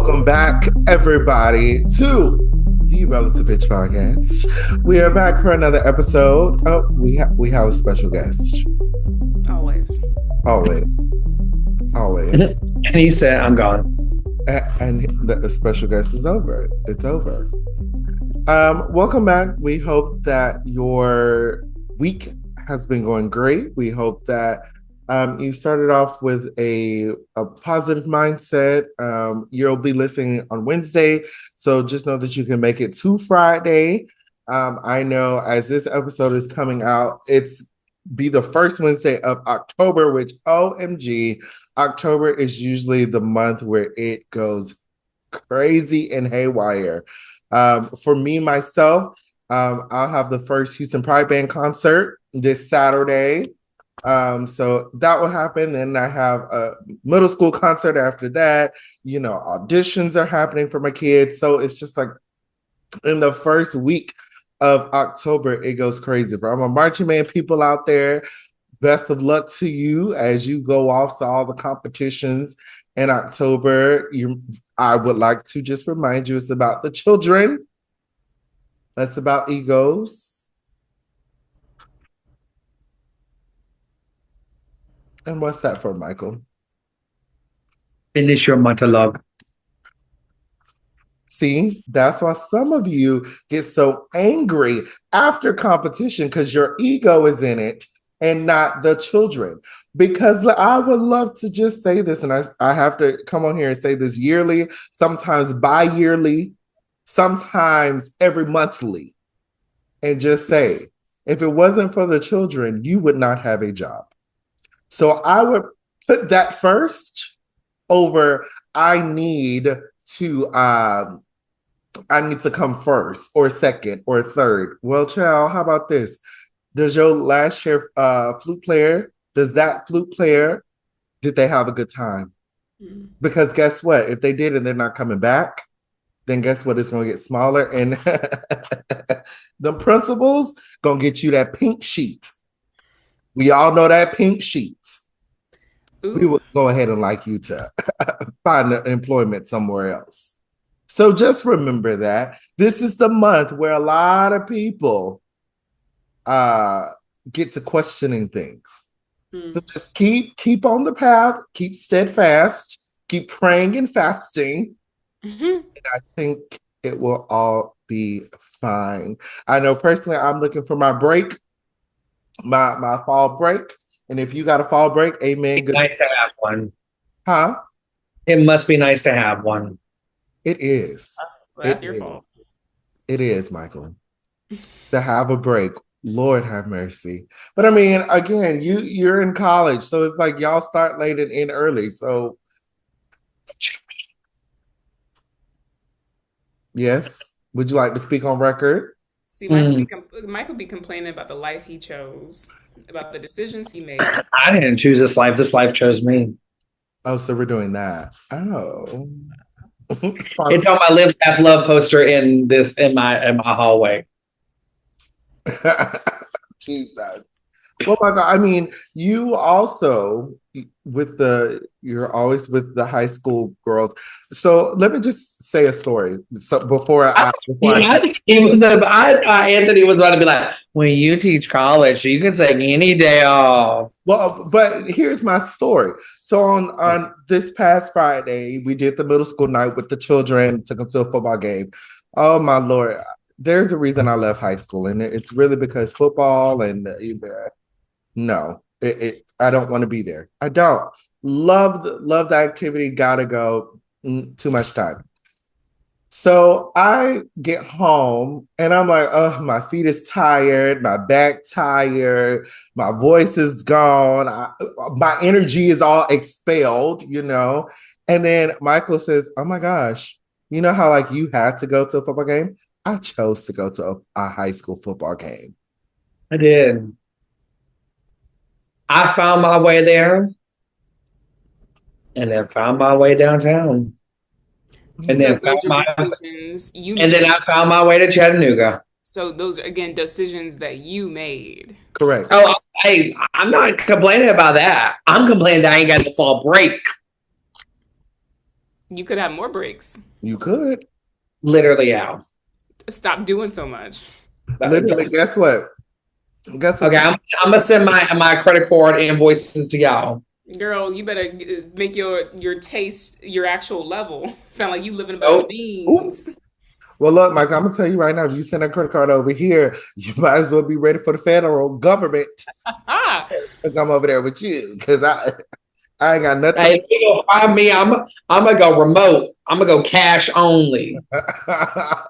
Welcome back, everybody, to the Relative Bitch Podcast. We are back for another episode. Oh, we have a special guest. Always. And he said, I'm gone. And the special guest is over. It's over. Welcome back. We hope that your week has been going great. We hope that you started off with a positive mindset. You'll be listening on Wednesday, so just know that you can make it to Friday. I know as this episode is coming out, it's be the first Wednesday of October, which OMG, October is usually the month where it goes crazy and haywire. For me, myself, I'll have the first Houston Pride Band concert this Saturday. So that will happen. Then I have a middle school concert after that. You know, auditions are happening for my kids. So it's just like in the first week of October, it goes crazy. For all my marching band people out there, best of luck to you as you go off to all the competitions in October. I would like to just remind you, it's about the children. That's about egos. And what's that for, Michael? Finish your monologue. See, that's why some of you get so angry after competition because your ego is in it and not the children. Because I would love to just say this, and I have to come on here and say this yearly, sometimes bi-yearly, sometimes every monthly, and just say, if it wasn't for the children, you would not have a job. So I would put that first over I need to come first or second or third. Well, child, how about this? Does your last year flute player, did they have a good time? Mm-hmm. Because guess what? If they did and they're not coming back, then guess what? It's going to get smaller. And the principals going to get you that pink sheet. We all know that pink sheet. Ooh. We will go ahead and like you to find employment somewhere else. So just remember that this is the month where a lot of people get to questioning things. So just keep on the path, keep steadfast, keep praying and fasting. Mm-hmm. And I think it will all be fine. I know personally I'm looking for my break. My fall break, and if you got a fall break, amen. It's nice to have one. Huh? It must be nice to have one. It is. Well, that's your fault. It is, Michael. To have a break, Lord have mercy. But I mean, again, you're in college, so it's like y'all start late and end early. So, yes. Would you like to speak on record? See, Michael be complaining about the life he chose, about the decisions he made. I didn't choose this life. This life chose me. Oh, so we're doing that. Oh. It's on my Live Laugh Love poster in my hallway. Jesus. Well, my God, I mean, you also you're always with the high school girls. So let me just say a story. So I think Anthony was about to be like, when you teach college, you can take any day off. Well, but here's my story. So on this past Friday, we did the middle school night with the children, took them to a football game. Oh my Lord. There's a reason I left high school, and it's really because football and no, I don't want to be there. I don't love the activity. Gotta go. Too much time. So I get home and I'm like, oh, my feet is tired, my back tired, my voice is gone, my energy is all expelled, you know. And then Michael says, oh my gosh, you know how like you had to go to a football game? I chose to go to a high school football game. I did. I found my way there and then found my way downtown. And then I found my way to Chattanooga. So those are, again, decisions that you made. Correct. Oh, I'm not complaining about that. I'm complaining that I ain't got a fall break. You could have more breaks. You could. Literally out. Stop doing so much. Literally, guess what? Guess what's Okay, I'm gonna send my credit card invoices to y'all. Girl, you better make your taste your actual level. Sound like you living above your Nope. Ooh. means. Well, look, Mike, I'm gonna tell you right now, if you send a credit card over here, you might as well be ready for the federal government Ah, to come over there with you. Because I ain't got nothing. Hey, you gonna find me? I'm gonna go remote. I'm gonna go cash only.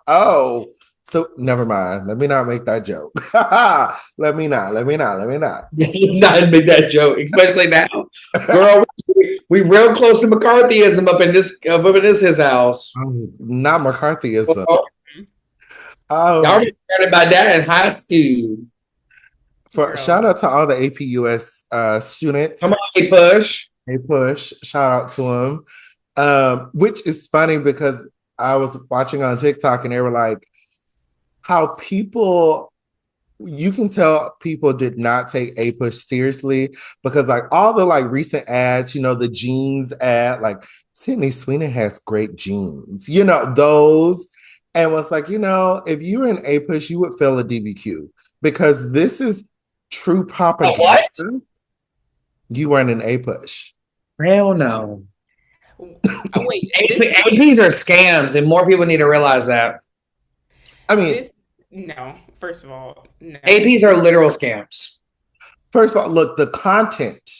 Oh, so never mind. Let me not make that joke. Let me not. Let me not. Let me not. Not make that joke, especially now, girl. We real close to McCarthyism up in this his house. Not McCarthyism. Well, y'all Um, was started by that in high school. for girl. shout out to all the APUS students. Come on, hey, push. Hey, push. Shout out to them. Which is funny because I was watching on TikTok and they were like, how people, you can tell people did not take A push seriously because like all the like recent ads, the jeans ad, like Sydney Sweeney has great jeans, those. And was like, if you were in A push, you would fail a DBQ because this is true propaganda. What? You weren't an A push. Hell no. Oh, wait, APs are scams, and more people need to realize that. I mean, no. First of all, no. APs are literal scams. First of all, look, the content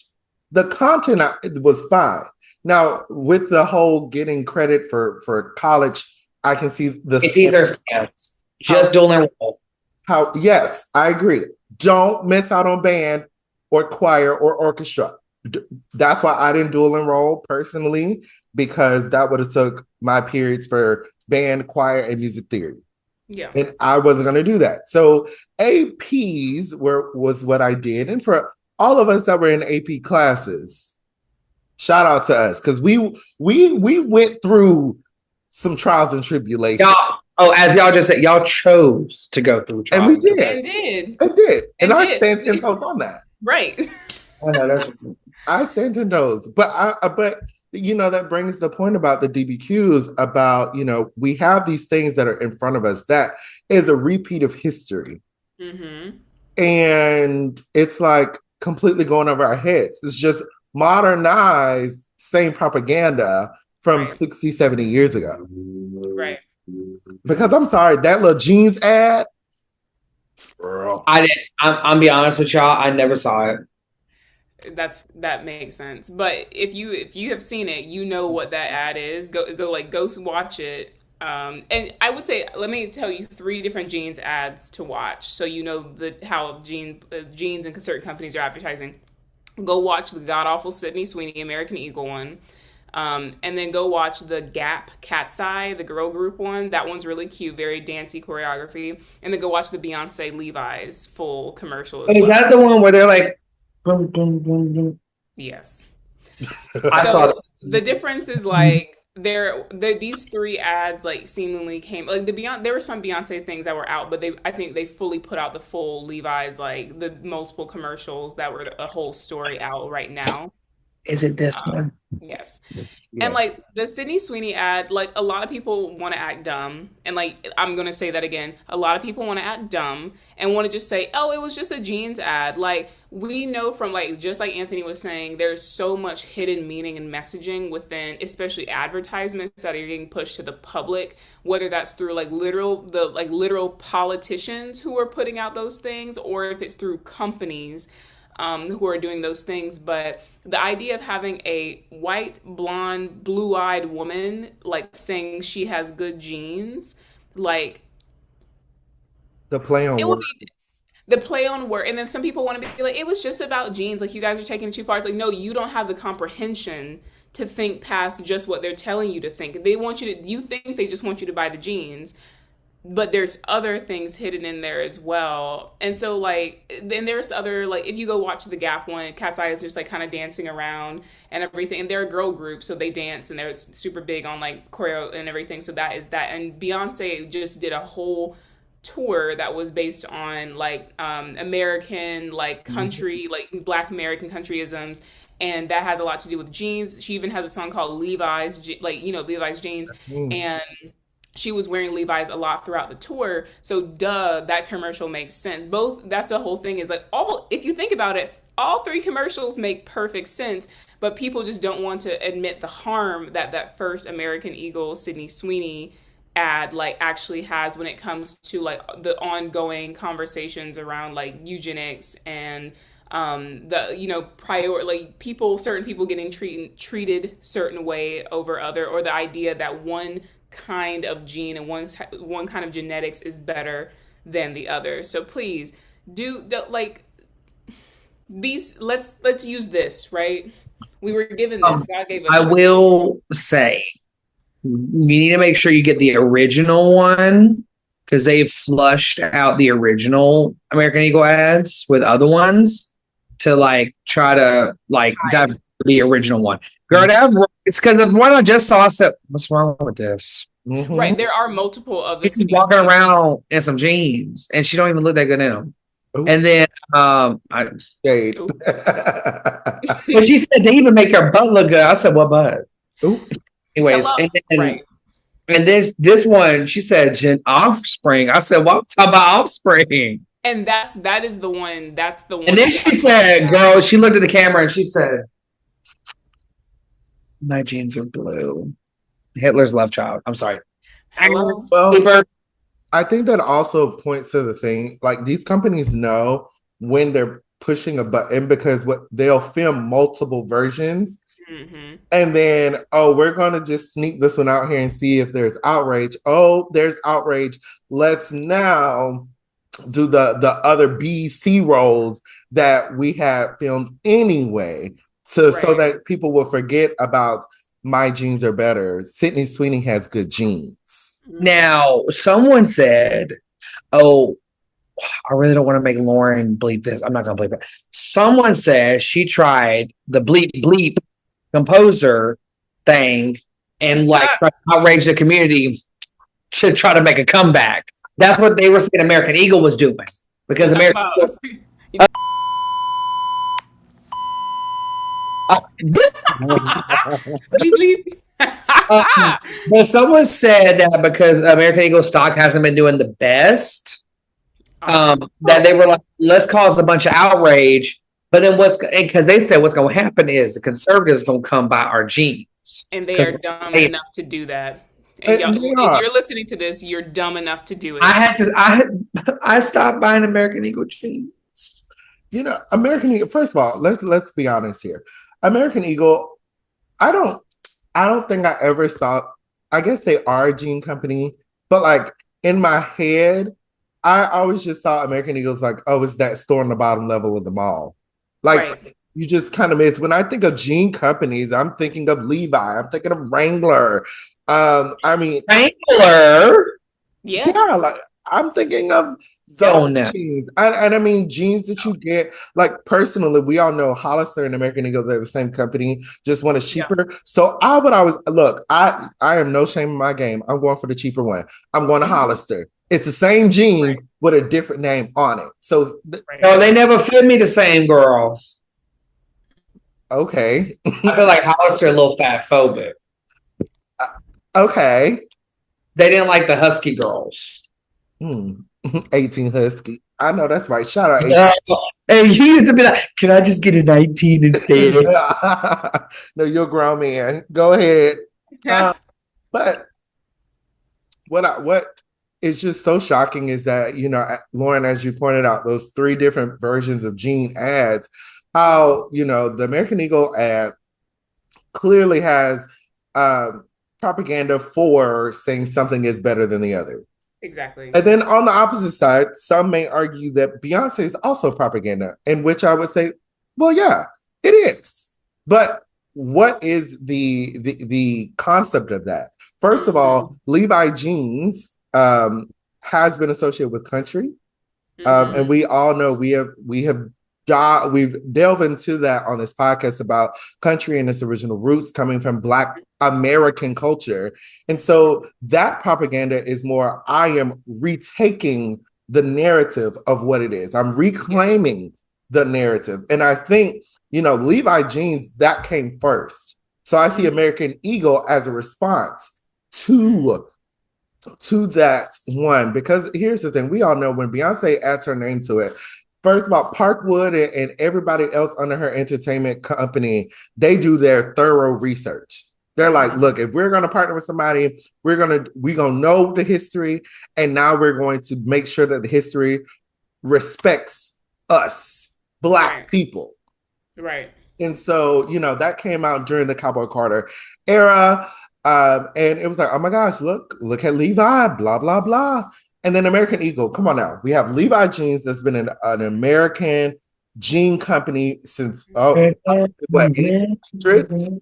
was fine. Now, with the whole getting credit for college, I can see the APs are scams. Just dual enroll. Yes, I agree. Don't miss out on band or choir or orchestra. That's why I didn't dual enroll personally, because that would have took my periods for band, choir, and music theory. Yeah. And I wasn't going to do that. So APs was what I did. And for all of us that were in AP classes, shout out to us because we went through some trials and tribulations. As y'all just said, y'all chose to go through trials. And we did. And did. And I stand 10 toes on that. Right. I know that's. I stand 10 toes. But that brings the point about the DBQs about, we have these things that are in front of us that is a repeat of history. Mm-hmm. And it's like completely going over our heads. It's just modernized, same propaganda from 60, 70 years ago. Right. Because I'm sorry, that little jeans ad. Girl. I didn't. I'm be honest with y'all. I never saw it. That makes sense. But if you have seen it, you know what that ad is. Go watch it. And I would say, let me tell you 3 different jeans ads to watch, so you know how jeans and certain companies are advertising. Go watch the god awful Sydney Sweeney American Eagle one, and then go watch the Gap Cat's Eye, the girl group one. That one's really cute, very dancey choreography. And then go watch the Beyonce Levi's full commercial. Is that the one where they're like, boom, boom, boom, boom? Yes. I saw it. The difference is like these 3 ads like seemingly came like there were some Beyonce things that were out, but I think they fully put out the full Levi's, like the multiple commercials that were a whole story out right now. Is it this one? Yes. And like the Sydney Sweeney ad, like a lot of people want to act dumb. And like, I'm going to say that again. A lot of people want to act dumb and want to just say, oh, it was just a jeans ad. Like we know from like, just like Anthony was saying, there's so much hidden meaning and messaging within, especially advertisements that are getting pushed to the public, whether that's through like literal politicians who are putting out those things, or if it's through companies who are doing those things. But the idea of having a white, blonde, blue-eyed woman like saying she has good genes, like the play on words. The play on word. And then some people want to be like, it was just about genes. Like, you guys are taking it too far. It's like, no, you don't have the comprehension to think past just what they're telling you to think. You think they just want you to buy the jeans, but there's other things hidden in there as well. And so like, then there's other, like, if you go watch the Gap one, Cat's Eye is just like kind of dancing around and everything. And they're a girl group, so they dance and they're super big on like choreo and everything. So that is that. And Beyonce just did a whole tour that was based on like American like country, like Black American countryisms, and that has a lot to do with jeans. She even has a song called Levi's, like Levi's jeans, and she was wearing Levi's a lot throughout the tour. So that commercial makes sense. That's the whole thing is like if you think about it, all three commercials make perfect sense, but people just don't want to admit the harm that first American Eagle Sydney Sweeney ad like actually has when it comes to like the ongoing conversations around like eugenics and certain people getting treated certain way over other, or the idea that one kind of gene and one kind of genetics is better than the other. So please let's use this, right? We were given this. God gave us I will say you need to make sure you get the original one, because they've flushed out the original American Eagle ads with other ones to like try to like dive the original one. Girl, it's because of what I just saw. I said, what's wrong with this? Right, there are multiple of this. She's walking around in some jeans, and she don't even look that good in them. Ooh. And then when she said they even make her butt look good, I said, what butt? Ooh. Anyways, and then this one, she said Offspring. I said, well, I'm talking about Offspring. And that is the one. That's the one. And then she said, girl, she looked at the camera and she said, my jeans are blue. Hitler's love child. I'm sorry. Well, I think that also points to the thing, like these companies know when they're pushing a button, because they'll film multiple versions. And then, we're going to just sneak this one out here and see if there's outrage. Oh, there's outrage. Let's now do the other B, C rolls that we had filmed anyway, so that people will forget about my jeans are better. Sydney Sweeney has good jeans. Now, someone said, I really don't want to make Lauren bleep this. I'm not going to bleep it. Someone said she tried the bleep bleep composer thing and like outrage the community to try to make a comeback. That's what they were saying American Eagle was doing, because American Eagle but someone said that because American Eagle stock hasn't been doing the best, that they were like, let's cause a bunch of outrage. But then because they said what's going to happen is the conservatives going to come buy our jeans. And they are dumb enough to do that. And if you're listening to this, you're dumb enough to do it. I stopped buying American Eagle jeans. American Eagle, first of all, let's be honest here. American Eagle, I don't think I ever saw, I guess they are a jean company, but like in my head, I always just saw American Eagles like, it's that store on the bottom level of the mall. Like, you just kind of miss. When I think of jean companies, I'm thinking of Levi. I'm thinking of Wrangler. Wrangler? Yes. Yeah, like, I'm thinking of those jeans. And I mean, jeans that you get, like, personally, we all know Hollister and American Eagle, they're the same company, just one is cheaper. Yeah. So I would always, look, I am no shame in my game. I'm going for the cheaper one. I'm going to Hollister. It's the same jeans with a different name on it. So no, they never fit me the same, girl. Okay. I feel like Hollister a little fat phobic. Okay. They didn't like the husky girls. 18 husky. I know that's right. Shout out 18. And he used to be like, can I just get a 19 instead? No, you're a grown man. Go ahead. But what is just so shocking is that, Lauren, as you pointed out, those 3 different versions of jean ads, how, the American Eagle ad clearly has propaganda for saying something is better than the other. Exactly. And then on the opposite side, some may argue that Beyonce is also propaganda, in which I would say, well, yeah, it is. But what is the concept of that? First of all, Levi jeans has been associated with country. And we all know we have we've delved into that on this podcast about country and its original roots coming from Black American culture. And so that propaganda is more, I am retaking the narrative of what it is. I'm reclaiming the narrative. And I think, Levi jeans, that came first. So I see American Eagle as a response to that one, because here's the thing, we all know when Beyonce adds her name to it, first of all, Parkwood and everybody else under her entertainment company, they do their thorough research. They're like, look, if we're going to partner with somebody, we're going to know the history, and now we're going to make sure that the history respects us Black people. Right. And so, that came out during the Cowboy Carter era. And it was like, oh my gosh, look at Levi, blah, blah, blah. And then American Eagle, come on now. We have Levi Jeans that's been an American jean company since, what, 1800s?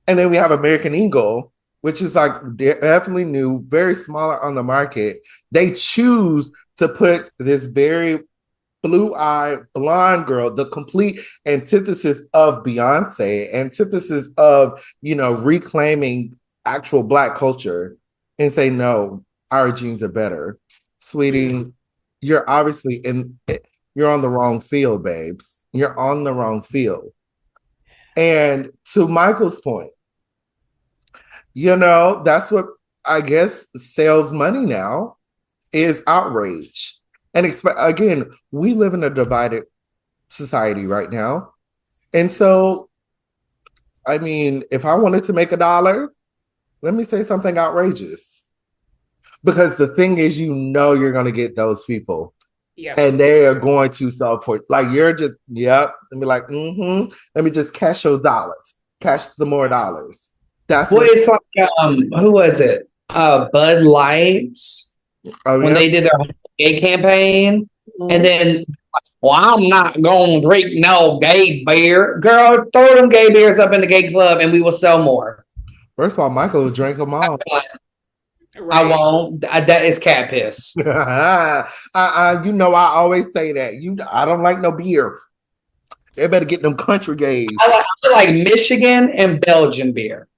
And then we have American Eagle, which is like definitely new, very smaller on the market. They choose to put this very blue-eyed blonde girl, the complete antithesis of Beyonce, antithesis of, reclaiming actual Black culture, and say, no, our jeans are better. Sweetie, you're obviously you're on the wrong field, babes. You're on the wrong field. And to Michael's point, that's what I guess sells money now is outrage. And again, we live in a divided society right now. And so, I mean, if I wanted to make $1, let me say something outrageous. Because the thing is, you're going to get those people. Yeah. And they are going to sell for, like, you're just, yep. And be like, let me just cash your dollars. Cash the more dollars. That's what it's like, who was it? Bud Lights. When they did their gay campaign, and then, well, I'm not gonna drink no gay beer. Girl, throw them gay beers up in the gay club and we will sell more. First of all, Michael will drink them all. Right. I won't. That is cat piss. I always say that. I don't like no beer. They better get them country gays. I like Michigan and Belgian beer.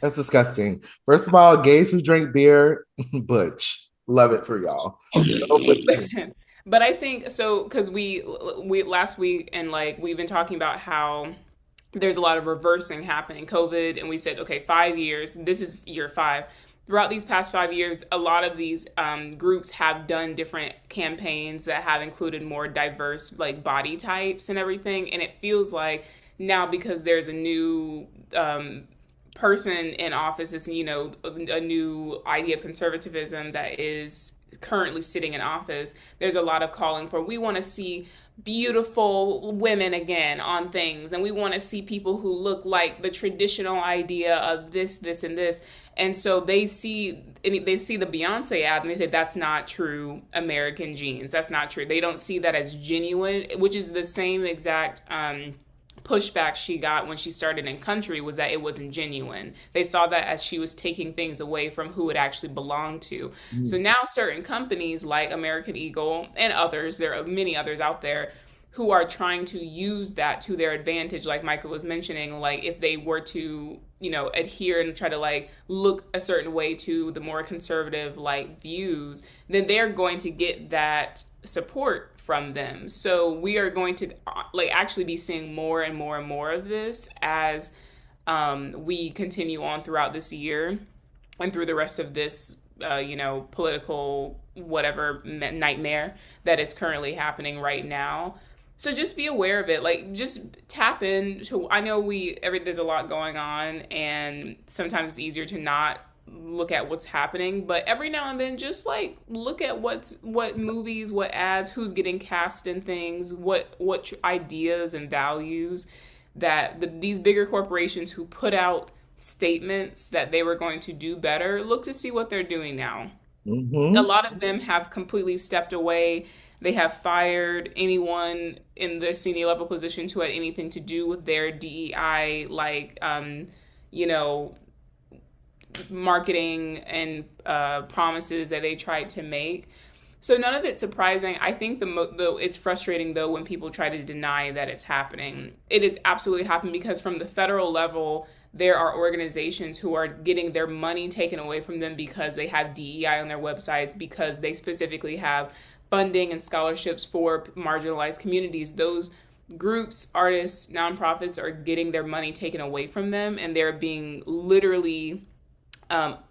That's disgusting. First of all, gays who drink beer, butch. Love it for y'all. But I think so, because we last week, and like we've been talking about how there's a lot of reversing happening, COVID, and we said, okay, 5 years, this is year 5. Throughout these past 5 years, a lot of these groups have done different campaigns that have included more diverse like body types and everything, and it feels like now, because there's a new person in office, is a new idea of conservatism that is currently sitting in office. There's a lot of calling for, we want to see beautiful women again on things, and we want to see people who look like the traditional idea of this, and this. And so they see the Beyonce ad and they say, that's not true American jeans. That's not true. They don't see that as genuine, which is the same exact pushback she got when she started in country, was that it wasn't genuine. They saw that as she was taking things away from who it actually belonged to. So now certain companies like American Eagle and others, there are many others out there, who are trying to use that to their advantage. Like Michael was mentioning, like if they were to, adhere and try to like look a certain way to the more conservative like views, then they're going to get that support from them. So we are going to like actually be seeing more and more and more of this as we continue on throughout this year and through the rest of this, political whatever nightmare that is currently happening right now. So just be aware of it. Like, just tap in to, I know there's a lot going on, and sometimes it's easier to not look at what's happening, but every now and then just like look at what movies, what ads, who's getting cast in things, what ideas and values that these bigger corporations who put out statements that they were going to do better, look to see what they're doing now. A lot of them have completely stepped away. They have fired anyone in the senior level positions who had anything to do with their DEI, like, marketing and promises that they tried to make. So none of it's surprising. I think it's frustrating though when people try to deny that it's happening. It is absolutely happening because from the federal level, there are organizations who are getting their money taken away from them because they have DEI on their websites, because they specifically have funding and scholarships for marginalized communities. Those groups, artists, nonprofits are getting their money taken away from them, and they're being literally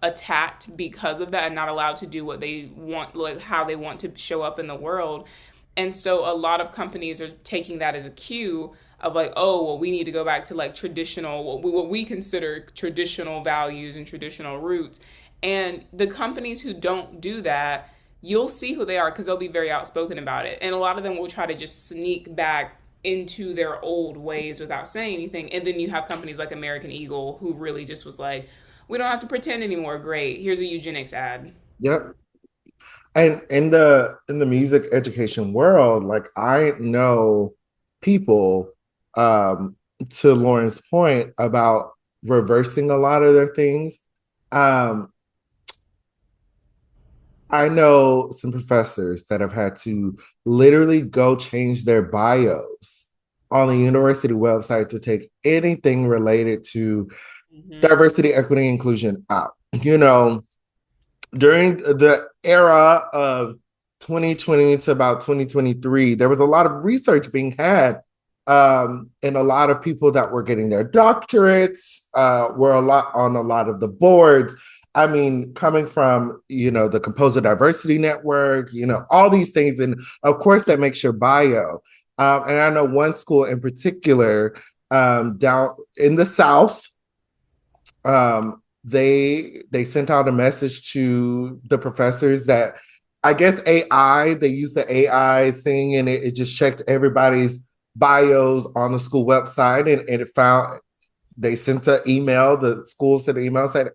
attacked because of that and not allowed to do what they want, like how they want to show up in the world. And so a lot of companies are taking that as a cue of like, oh, well, we need to go back to like traditional, what we consider traditional values and traditional roots. And the companies who don't do that, you'll see who they are because they'll be very outspoken about it. And a lot of them will try to just sneak back into their old ways without saying anything. And then you have companies like American Eagle who really just was like, we don't have to pretend anymore. Great. Here's a eugenics ad. Yep. And in the music education world, like I know people, to Lauren's point about reversing a lot of their things. Um, I know some professors that have had to literally go change their bios on the university website to take anything related to diversity, equity, inclusion out. You know, during the era of 2020 to about 2023, there was a lot of research being had, and a lot of people that were getting their doctorates were on a lot of the boards. I mean, coming from, the Composer Diversity Network, all these things. And of course, that makes your bio. And I know one school in particular, down in the South, they sent out a message to the professors that I guess they used the AI thing, and it just checked everybody's bios on the school website, and it found, they sent an email, the school sent an email, said,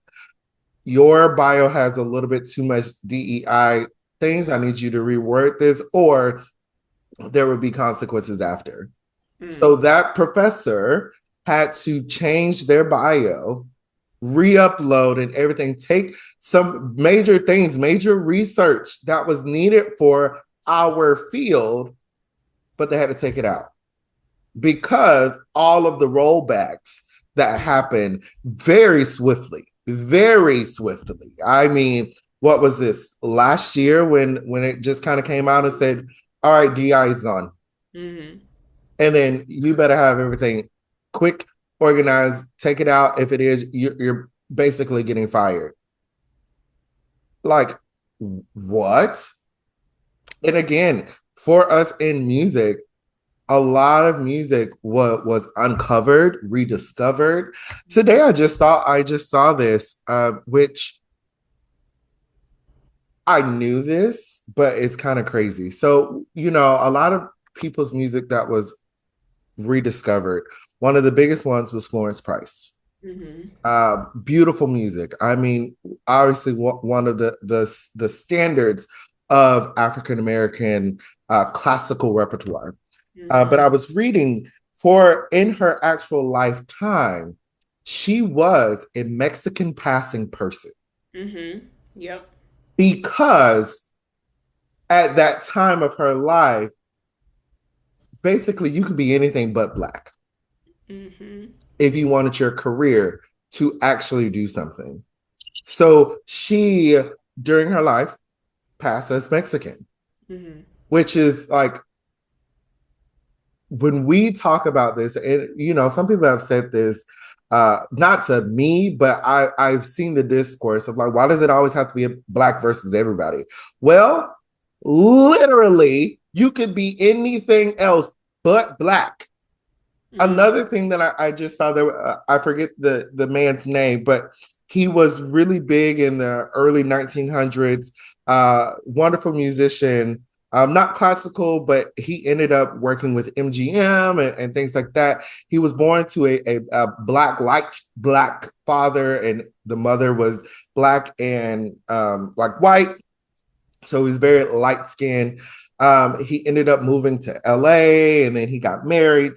your bio has a little bit too much DEI things. I need you to reword this, or there would be consequences after. So that professor had to change their bio, re-upload and everything, take some major things, major research that was needed for our field, but they had to take it out because all of the rollbacks that happened very swiftly. I mean, what was this, last year when it just kind of came out and said, all right, DI is gone. And then you better have everything quick, organized, take it out. If it is, you're basically getting fired. Like, what? And again, for us in music, a lot of music was uncovered, rediscovered. Today, I just saw this, which I knew this, but it's kind of crazy. So, a lot of people's music that was rediscovered. One of the biggest ones was Florence Price. Beautiful music. I mean, obviously one of the standards of African American classical repertoire. But I was reading, in her actual lifetime, she was a Mexican passing person. Yep. Because at that time of her life, basically you could be anything but Black. If you wanted your career to actually do something. So she, during her life, passed as Mexican, which is like, when we talk about this, and some people have said this, not to me, but I've seen the discourse of like, why does it always have to be a Black versus everybody? Well, literally, you could be anything else but Black. Another thing that I just saw there, I forget the man's name, but he was really big in the early 1900s, wonderful musician, not classical, but he ended up working with MGM and things like that. He was born to a Black father, and the mother was Black and like white. So he's very light skinned. He ended up moving to LA, and then he got married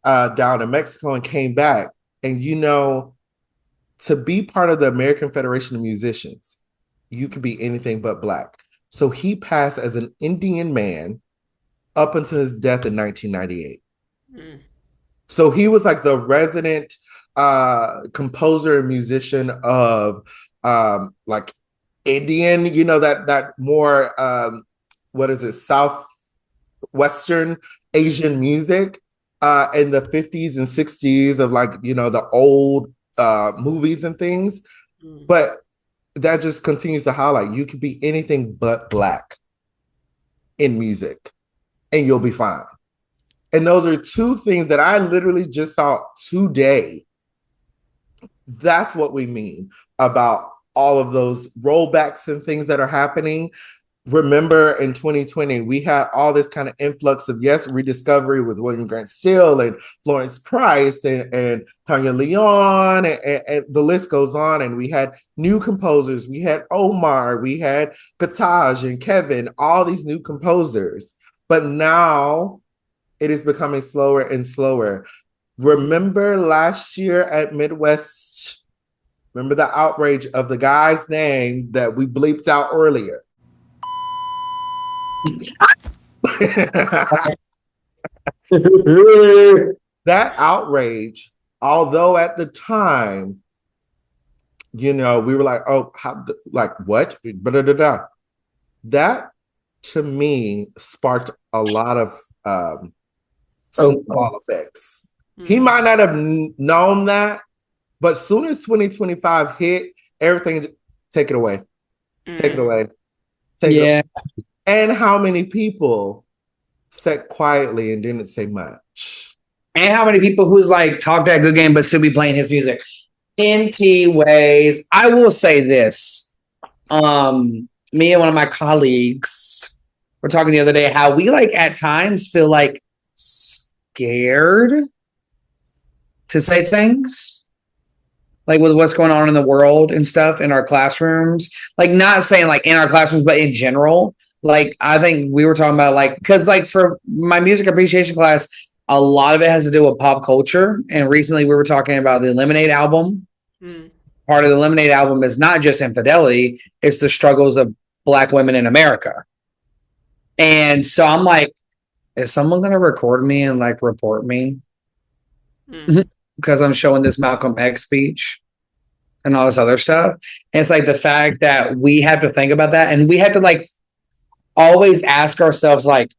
down in Mexico and came back. And to be part of the American Federation of Musicians, you could be anything but Black. So he passed as an Indian man up until his death in 1998. Mm. So he was like the resident composer and musician of like Indian, you know, that more what is it, Southwestern Asian music in the 50s and 60s of like, you know, the old movies and things. Mm. But that just continues to highlight you could be anything but Black in music and you'll be fine. And those are two things that I literally just saw today. That's what we mean about all of those rollbacks and things that are happening. Remember in 2020, we had all this kind of influx of, yes, rediscovery with William Grant Still and Florence Price and Tanya Leon, and the list goes on. And we had new composers. We had Omar, we had Kataj and Kevin, all these new composers. But now it is becoming slower and slower. Remember last year at Midwest, remember the outrage of the guy's name that we bleeped out earlier? That outrage, although at the time, you know, we were like, oh, how, like what? That to me sparked a lot of snowball effects. Mm-hmm. He might not have known that, but as soon as 2025 hit, everything, take it away. Mm-hmm. Take it away. Take it away. And how many people sat quietly and didn't say much? And how many people who's like talk that good game but still be playing his music? NT ways. I will say this. Me and one of my colleagues were talking the other day how we like at times feel like scared to say things. Like with what's going on in the world and stuff in our classrooms. Like not saying like in our classrooms, but in general. Like, I think we were talking about like, because like for my music appreciation class, a lot of it has to do with pop culture. And recently we were talking about the Lemonade album. Mm. Part of the Lemonade album is not just infidelity, it's the struggles of Black women in America. And so I'm like, is someone going to record me and like report me? Because I'm showing this Malcolm X speech and all this other stuff. And it's like the fact that we have to think about that. And we have to like, always ask ourselves, like,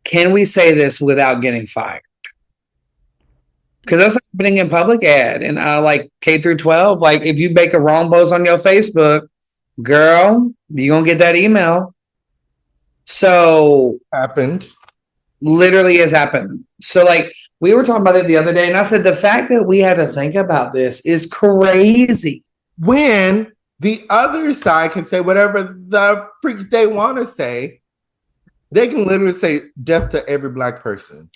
can we say this without getting fired? Because that's happening in public ed and like K through 12. Like, if you make a wrong post on your Facebook, girl, you're going to get that email. So, happened. Literally has happened. So, like, we were talking about it the other day, and I said, the fact that we had to think about this is crazy. When the other side can say whatever the freak they want to say. They can literally say death to every Black person.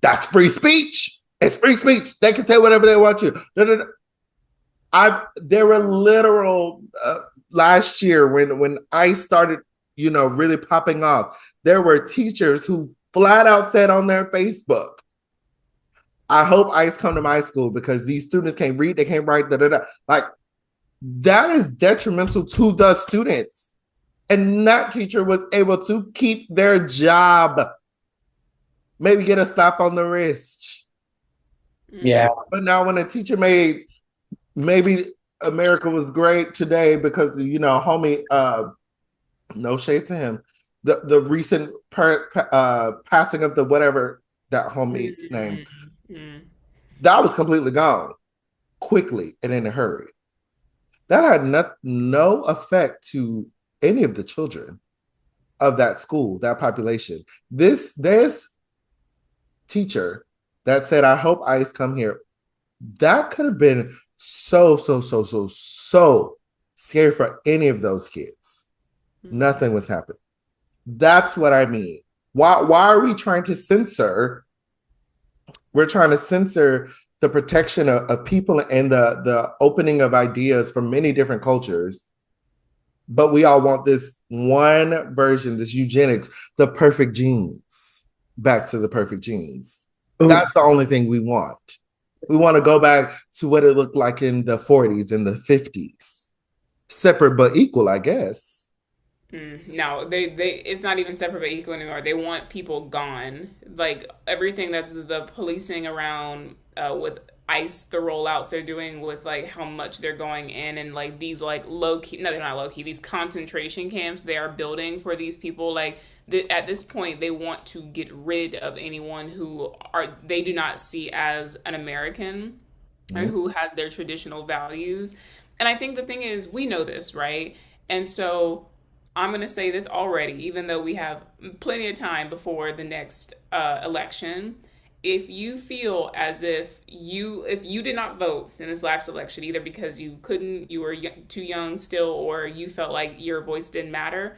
That's free speech. It's free speech. They can say whatever they want to. There were literal last year when ICE started, you know, really popping off. There were teachers who flat out said on their Facebook, "I hope ICE come to my school because these students can't read, they can't write." Like, that is detrimental to the students. And that teacher was able to keep their job. Maybe get a slap on the wrist. Yeah. But now when a teacher maybe America was great today because, you know, homie, no shade to him. The recent passing of the whatever that homie's name. That was completely gone. Quickly and in a hurry. That had no effect to any of the children of that school, that population. This teacher that said, "I hope ICE come here," that could have been so scary for any of those kids. Nothing was happening. That's what I mean. Why are we trying to censor? We're trying to censor the protection of people and the opening of ideas from many different cultures. But we all want this one version, this eugenics, the perfect genes, back to the perfect genes. Ooh. That's the only thing we want. We want to go back to what it looked like in the 40s and the 50s. separate but equal, I guess. No, they it's not even separate but equal anymore. They want people gone. Like everything that's the policing around with ICE, the rollouts they're doing with like how much they're going in and like these like low key, no, they're not low key. These concentration camps they are building for these people. Like at this point, they want to get rid of anyone who are they do not see as an American or who has their traditional values. And I think the thing is, we know this, right? And so I'm going to say this already, even though we have plenty of time before the next election. If you feel as if you did not vote in this last election, either because you couldn't, you were too young still, or you felt like your voice didn't matter,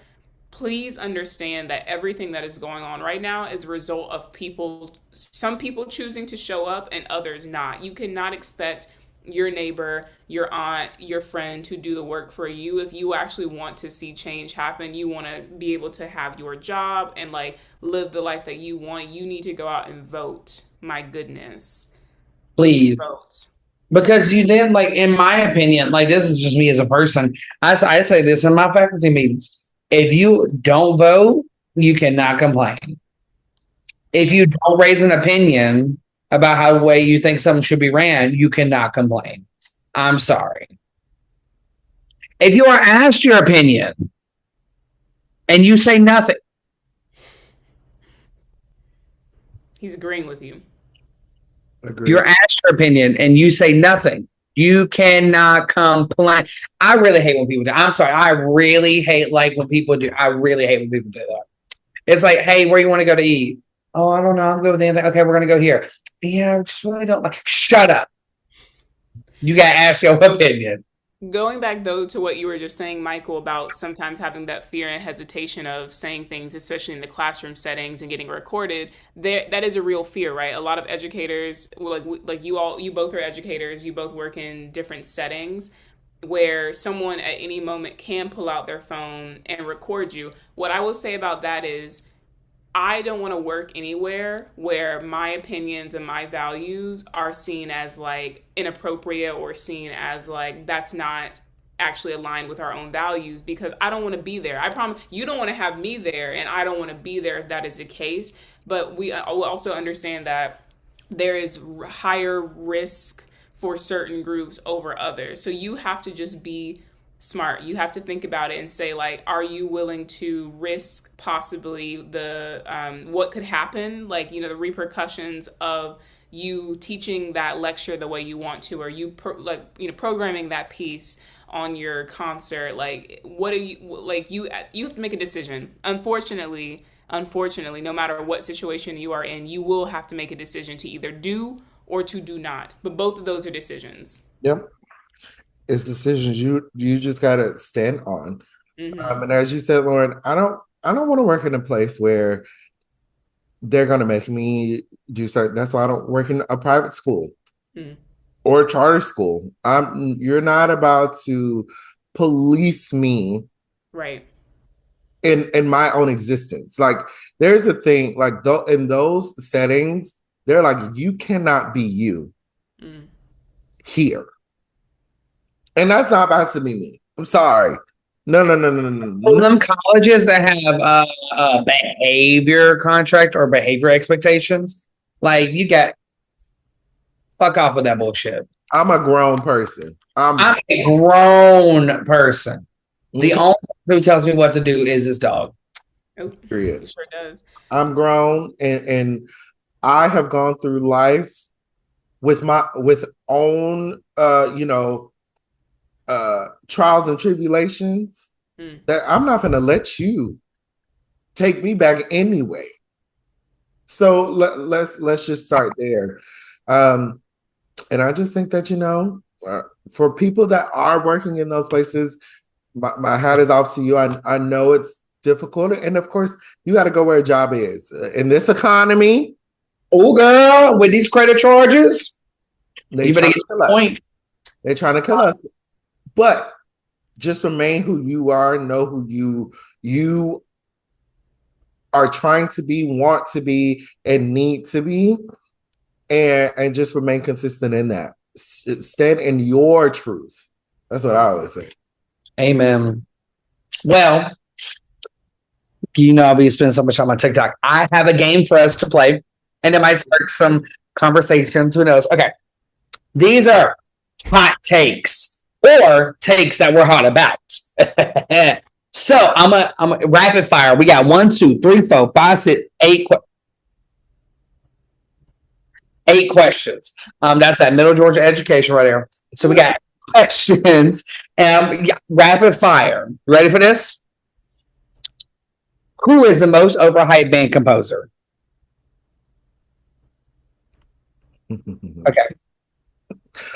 please understand that everything that is going on right now is a result of people, some people choosing to show up and others not. You cannot expect your neighbor, your aunt, your friend to do the work for you. If you actually want to see change happen, you want to be able to have your job and like live the life that you want, you need to go out and vote. My goodness. You need to Please. vote. Because you then, like, in my opinion, like, this is just me as a person. I say this in my faculty meetings. If you don't vote, you cannot complain. If you don't raise an opinion about how the way you think something should be ran, you cannot complain. I'm sorry. If you are asked your opinion and you say nothing, He's agreeing with you. if you're asked your opinion and you say nothing, you cannot complain. I really hate when people do. I'm sorry. I really hate like when people do. I really hate when people do that. It's like, hey, where you want to go to eat? Oh, I don't know. I'm good with anything. Okay, we're gonna go here. Yeah, I just really don't like. Shut up. You gotta ask your opinion. Going back though to what you were just saying, Michael, about sometimes having that fear and hesitation of saying things, especially in the classroom settings and getting recorded, there that is a real fear, right? A lot of educators, like you both are educators, you both work in different settings where someone at any moment can pull out their phone and record you. What I will say about that is I don't want to work anywhere where my opinions and my values are seen as like inappropriate or seen as like that's not actually aligned with our own values because I don't want to be there. I promise you don't want to have me there and I don't want to be there if that is the case. But we also understand that there is higher risk for certain groups over others. So you have to just be smart. You have to think about it and say like, are you willing to risk possibly the what could happen, like the repercussions of you teaching that lecture the way you want to, or you programming that piece on your concert. Like, what are you like? You have to make a decision. Unfortunately, no matter what situation you are in, you will have to make a decision to either do or to do not. But both of those are decisions. Yep. It's decisions you just gotta stand on. And as you said, Lauren, I don't want to work in a place where they're gonna make me do certain. That's why I don't work in a private school or a charter school. You're not about to police me, right? In my own existence. Like there's a thing like in those settings, they're like you cannot be you here. And that's not about to be me. I'm sorry. No. Them colleges that have a behavior contract or behavior expectations, like you got fuck off with that bullshit. I'm a grown person. I'm a grown person. The only who tells me what to do is this dog. Oh, it sure does. I'm grown and I have gone through life with own trials and tribulations that I'm not gonna let you take me back anyway. So let's just start there. And I just think that for people that are working in those places, my hat is off to you. I know it's difficult, and of course you got to go where a job is in this economy. Oh, girl, with these credit charges, you better get the point. They're trying to kill us. But just remain who you are, know who you are trying to be, want to be, and need to be, and just remain consistent in that. Stand in your truth. That's what I always say. Amen. Well, I'll be spending so much time on TikTok. I have a game for us to play, and it might spark some conversations. Who knows? Okay. These are hot takes or takes that we're hot about. So I'm a rapid fire. We got 1, 2, 3, 4, 5, 6, 8. 8 questions. That's that Middle Georgia education right there. So we got questions. Rapid fire. Ready for this? Who is the most overhyped band composer? Okay.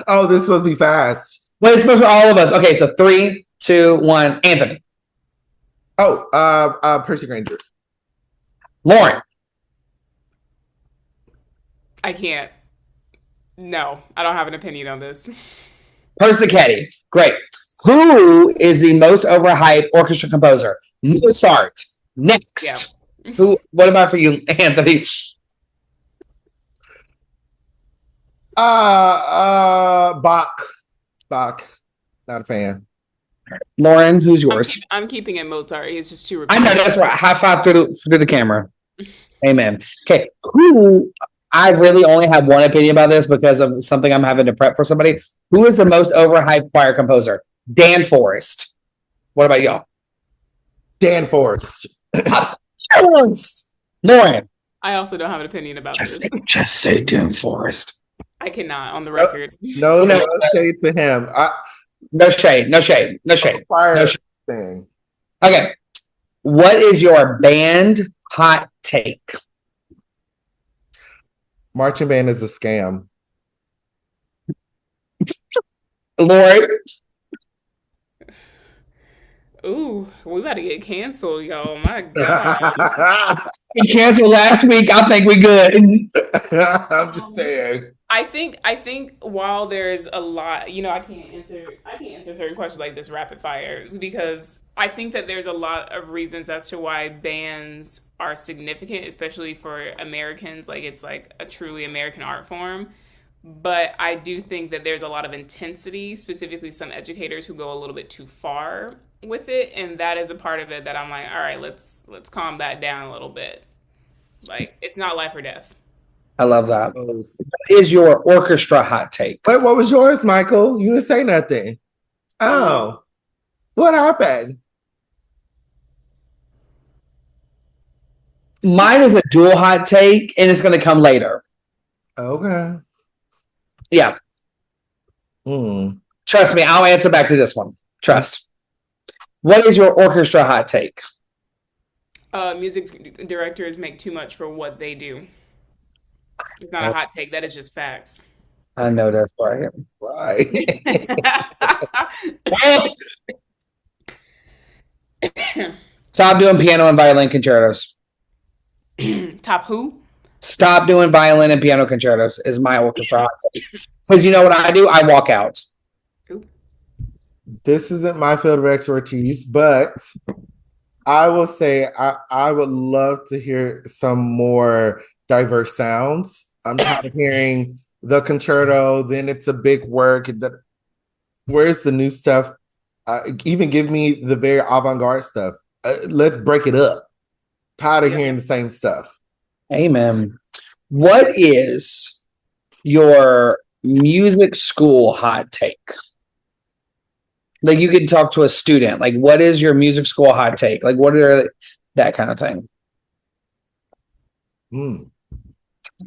Oh, this supposed to be fast. Well, it's supposed to be all of us. Okay, so 3, 2, 1. Anthony. Oh, Percy Granger. Lauren. I can't. No, I don't have an opinion on this. Persichetti. Great. Who is the most overhyped orchestra composer? Mozart. Next. Yeah. Who? What about for you, Anthony? Bach. Not a fan. Lauren, who's yours? I'm keeping it Mozart. He's just too repetitive. I know, that's right. High five through the camera. Amen. Okay. Who? I really only have one opinion about this because of something I'm having to prep for somebody. Who is the most overhyped choir composer? Dan Forrest. What about y'all? Dan Forrest. Lauren. I also don't have an opinion about this. Just say Dan Forrest. I cannot on the record. No shade to him. No shade. Thing. Okay. What is your band hot take? Marching band is a scam. Lord. Ooh, we about to get canceled, y'all. My God. We canceled last week. I think we good. I'm just saying. I think while there's a lot, I can't answer certain questions like this rapid fire because I think that there's a lot of reasons as to why bands are significant, especially for Americans. Like it's like a truly American art form. But I do think that there's a lot of intensity, specifically some educators who go a little bit too far with it, and that is a part of it that I'm like, all right, let's calm that down a little bit. Like it's not life or death. I love that. What is your orchestra hot take? Wait, what was yours, Michael? You didn't say nothing. Oh, what happened? Mine is a dual hot take, and it's going to come later. Okay. Yeah. Trust me, I'll answer back to this one. Trust. What is your orchestra hot take? Music directors make too much for what they do. It's not a hot take. That is just facts. I know that's right. Right. Stop doing piano and violin concertos. Top who? Stop doing violin and piano concertos is my orchestra hot take. Because you know what I do? I walk out. Ooh. This isn't my field of expertise, but I will say I would love to hear some more diverse sounds. I'm tired of hearing the concerto, then it's a big work. Where's the new stuff? Even give me the very avant-garde stuff. Let's break it up. Tired of hearing the same stuff. Amen. What is your music school hot take? Like you can talk to a student. Like, what is your music school hot take? Like, what are that kind of thing?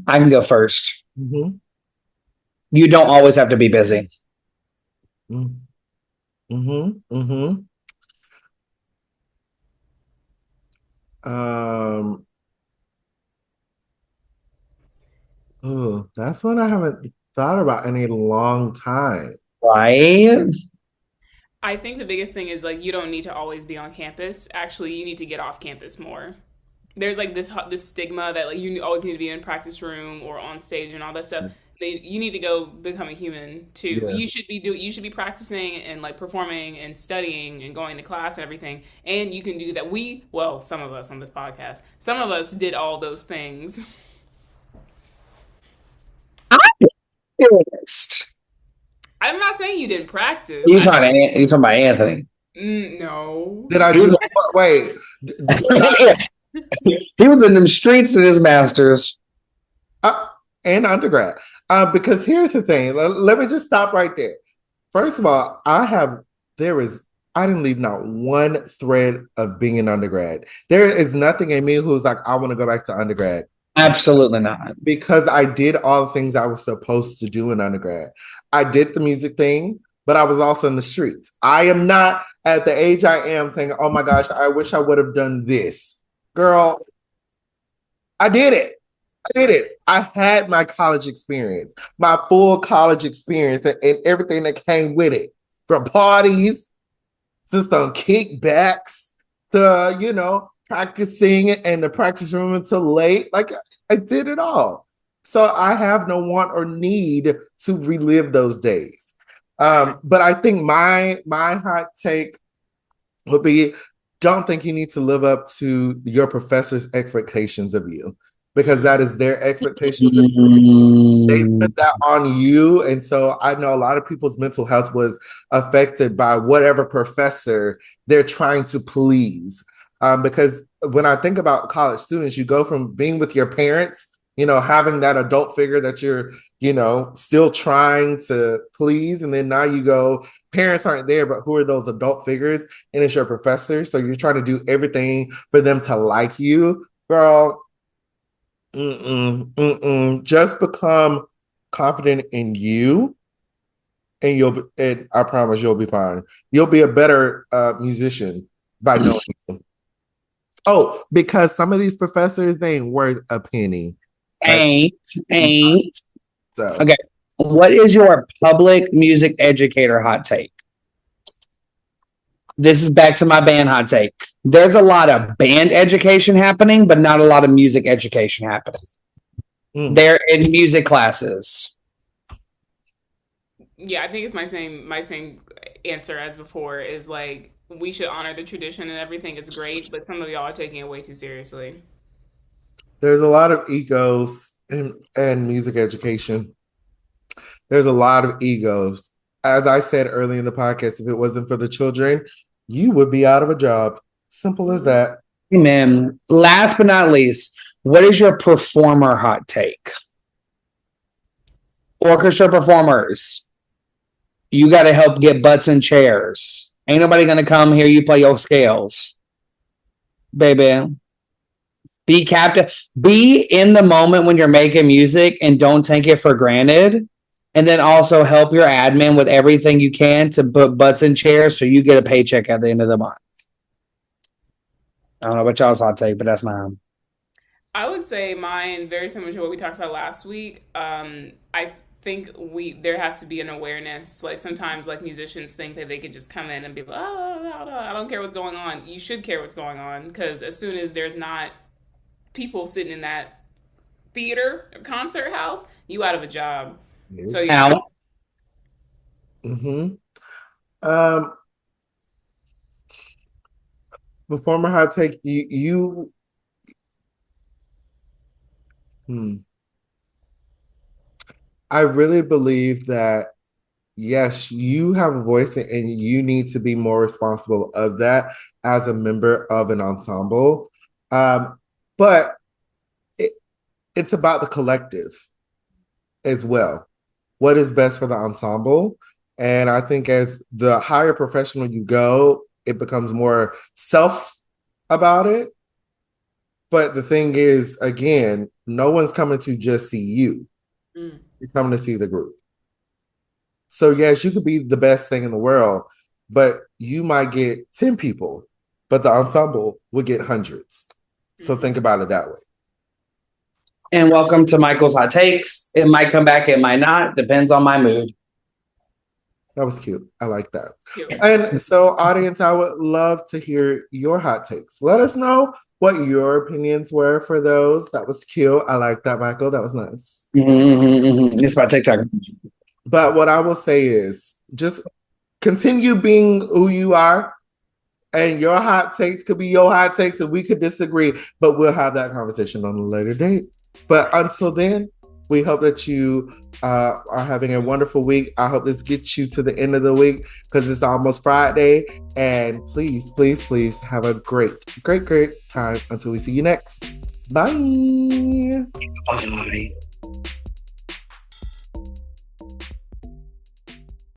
I can go first. Mm-hmm. You don't always have to be busy. That's one I haven't thought about in a long time. Right? I think the biggest thing is like you don't need to always be on campus. Actually, you need to get off campus more. There's like this stigma that like you always need to be in practice room or on stage and all that stuff. You need to go become a human too. Yes. You should be practicing and like performing and studying and going to class and everything. And you can do that. Some of us on this podcast, some of us did all those things. I'm not saying you didn't practice. You're talking about Anthony. No. Did I do? Wait. He was in them streets in his masters. Uh, and undergrad. Because here's the thing. Let me just stop right there. First of all, I didn't leave not one thread of being an undergrad. There is nothing in me who's like, I want to go back to undergrad. Absolutely not. Because I did all the things I was supposed to do in undergrad. I did the music thing, but I was also in the streets. I am not at the age I am saying, oh my gosh, I wish I would have done this. Girl, I did it. I did it. I had my college experience, my full college experience, and everything that came with it, from parties to some kickbacks to, practicing in the practice room until late. Like, I did it all. So I have no want or need to relive those days. But I think my hot take would be, don't think you need to live up to your professor's expectations of you, because that is their expectations of you. They put that on you. And so I know a lot of people's mental health was affected by whatever professor they're trying to please. Because when I think about college students, you go from being with your parents, having that adult figure that you're, still trying to please. And then now you go, parents aren't there, but who are those adult figures? And it's your professor. So you're trying to do everything for them to like you. Girl, just become confident in you, and I promise you'll be fine. You'll be a better musician by knowing you. Oh, because some of these professors, they ain't worth a penny. Ain't. So. Okay. What is your public music educator hot take? This is back to my band hot take. There's a lot of band education happening, but not a lot of music education happening. They're in music classes. Yeah, I think it's my same answer as before, is like, we should honor the tradition and everything. It's great, but some of y'all are taking it way too seriously. There's a lot of egos in music education. There's a lot of egos. As I said early in the podcast, if it wasn't for the children, you would be out of a job. Simple as that. Amen. Last but not least, what is your performer hot take? Orchestra performers, you got to help get butts in chairs. Ain't nobody going to come hear you play your scales. Baby. Be captive. Be in the moment when you're making music and don't take it for granted. And then also help your admin with everything you can to put butts in chairs so you get a paycheck at the end of the month. I don't know what y'all's hot take, but that's mine. I would say mine, very similar to what we talked about last week. I think there has to be an awareness. Like, sometimes, like, musicians think that they could just come in and be like, oh, I don't care what's going on. You should care what's going on, because as soon as there's not people sitting in that theater or concert house, you out of a job. Yes. So yeah. Performer hot take, I really believe that, yes, you have a voice and you need to be more responsible of that as a member of an ensemble. But it's about the collective as well. What is best for the ensemble? And I think as the higher professional you go, it becomes more self about it. But the thing is, again, no one's coming to just see you. You're coming to see the group. So yes, you could be the best thing in the world, but you might get 10 people, but the ensemble would get hundreds. So think about it that way. And welcome to Michael's Hot Takes. It might come back, it might not. Depends on my mood. That was cute. I like that. And so, audience, I would love to hear your hot takes. Let us know what your opinions were for those. That was cute. I like that, Michael. That was nice. It's about TikTok. But what I will say is, just continue being who you are. And your hot takes could be your hot takes, and we could disagree, but we'll have that conversation on a later date. But until then, We hope that you are having a wonderful week. I hope this gets you to the end of the week because it's almost Friday. And please, please, please have a great, great, great time until we see you next. Bye. Bye.